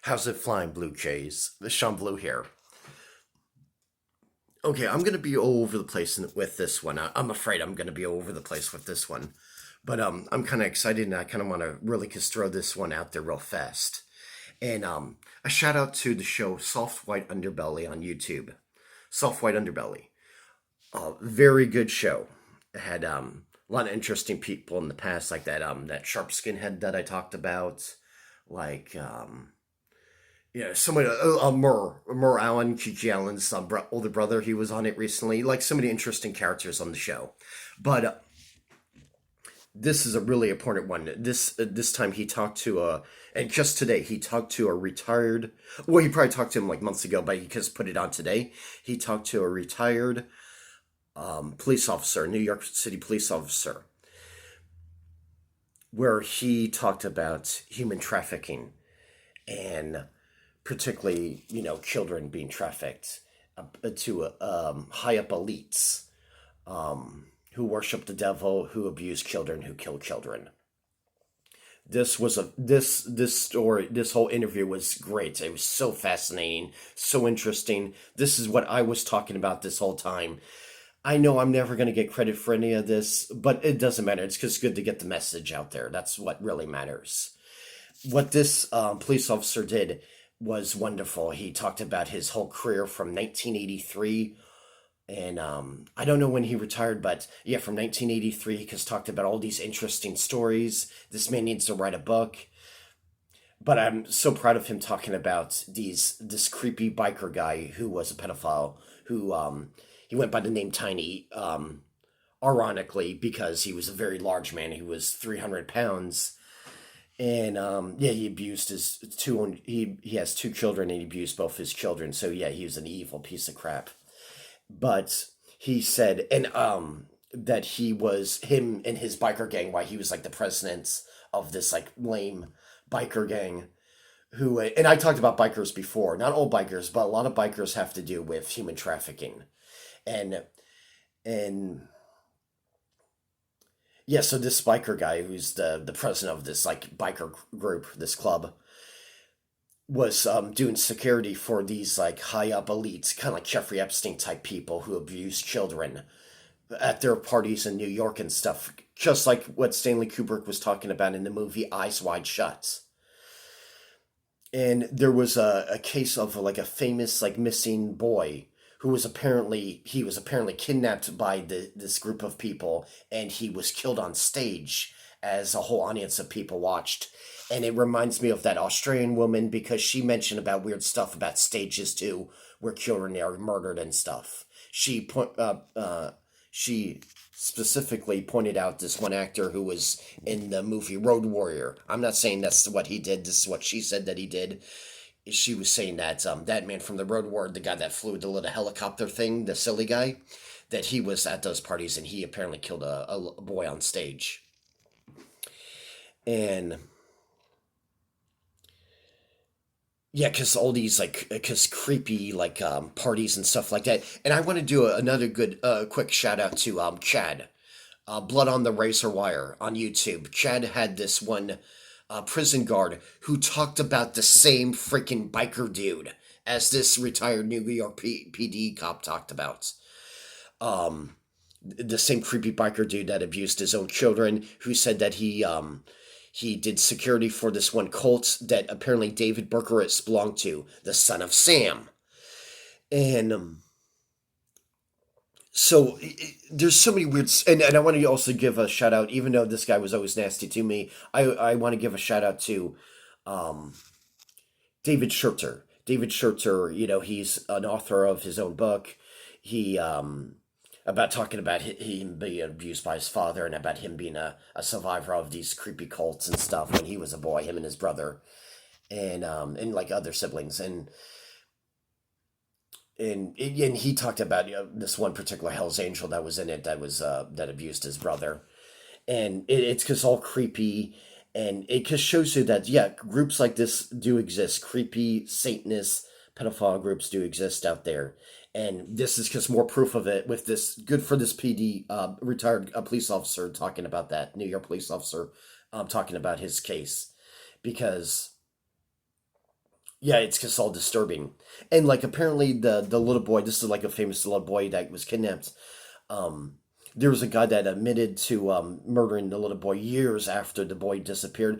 How's it flying, Blue Jays? Sean Blue here. Okay, I'm gonna be all over the place with this one. I'm afraid I'm gonna be all over the place with this one, but I'm kind of excited and I kind of want to really just throw this one out there real fast. And a shout out to the show Soft White Underbelly on YouTube. Soft White Underbelly, very good show. It had a lot of interesting people in the past, like that sharp skinhead that I talked about, like yeah, somebody, Murr Allen, Gigi Allen's older brother, he was on it recently. Like, so many interesting characters on the show. But this is a really important one. This time he talked to and just today he talked to a retired. Well, he probably talked to him like months ago, but he just put it on today. He talked to a retired police officer, New York City police officer, where he talked about human trafficking and particularly, children being trafficked to high up elites who worship the devil, who abuse children, who kill children. This story, this whole interview was great. It was so fascinating, so interesting. This is what I was talking about this whole time. I know I'm never going to get credit for any of this, but it doesn't matter. It's just good to get the message out there. That's what really matters. What this police officer did was wonderful. He talked about his whole career from 1983, and I don't know when he retired, but yeah, from 1983, he just talked about all these interesting stories. This man needs to write a book. But I'm so proud of him talking about this creepy biker guy who was a pedophile who he went by the name Tiny. Ironically, because he was a very large man, he was 300 pounds, and yeah, he abused his two. He has two children, and he abused both his children. So yeah, he was an evil piece of crap. But he said, and that he was him and his biker gang. Why he was like the president of this like lame biker gang. Who and I talked about bikers before. Not all bikers, but a lot of bikers have to do with human trafficking, and and yeah. So this biker guy, who's the president of this like biker group, this club, was doing security for these like high up elites, kind of like Jeffrey Epstein type people who abuse children at their parties in New York and stuff, just like what Stanley Kubrick was talking about in the movie Eyes Wide Shut. And there was a case of like a famous like missing boy who was apparently kidnapped by this group of people, and he was killed on stage as a whole audience of people watched. And it reminds me of that Australian woman because she mentioned about weird stuff about stages too, where children are murdered and stuff. She specifically pointed out this one actor who was in the movie Road Warrior. I'm not saying that's what he did. This is what she said that he did. She was saying that that man from the Road Warrior, the guy that flew the little helicopter thing, the silly guy, that he was at those parties and he apparently killed a boy on stage. And yeah, because all these like, because creepy like parties and stuff like that. And I want to do another good, quick shout out to Chad, Blood on the Razor Wire on YouTube. Chad had this one prison guard who talked about the same freaking biker dude as this retired New York PD cop talked about. The same creepy biker dude that abused his own children, who said that he did security for this one cult that apparently David Berkowitz belonged to, the Son of Sam. And so there's so many weird, and I want to also give a shout out, even though this guy was always nasty to me, I want to give a shout out to um, David Scherter. David Scherter, he's an author of his own book. He about talking about him being abused by his father and about him being a survivor of these creepy cults and stuff when he was a boy, him and his brother, and like other siblings. And he talked about this one particular Hell's Angel that was in it that was that abused his brother, and it's just all creepy, and it just shows you that yeah, groups like this do exist. Creepy Satanist pedophile groups do exist out there, and this is just more proof of it. With this, good for this PD retired police officer talking about that New York police officer talking about his case, because Yeah, it's just all disturbing. And like apparently the little boy, this is like a famous little boy that was kidnapped. Um, there was a guy that admitted to murdering the little boy years after the boy disappeared.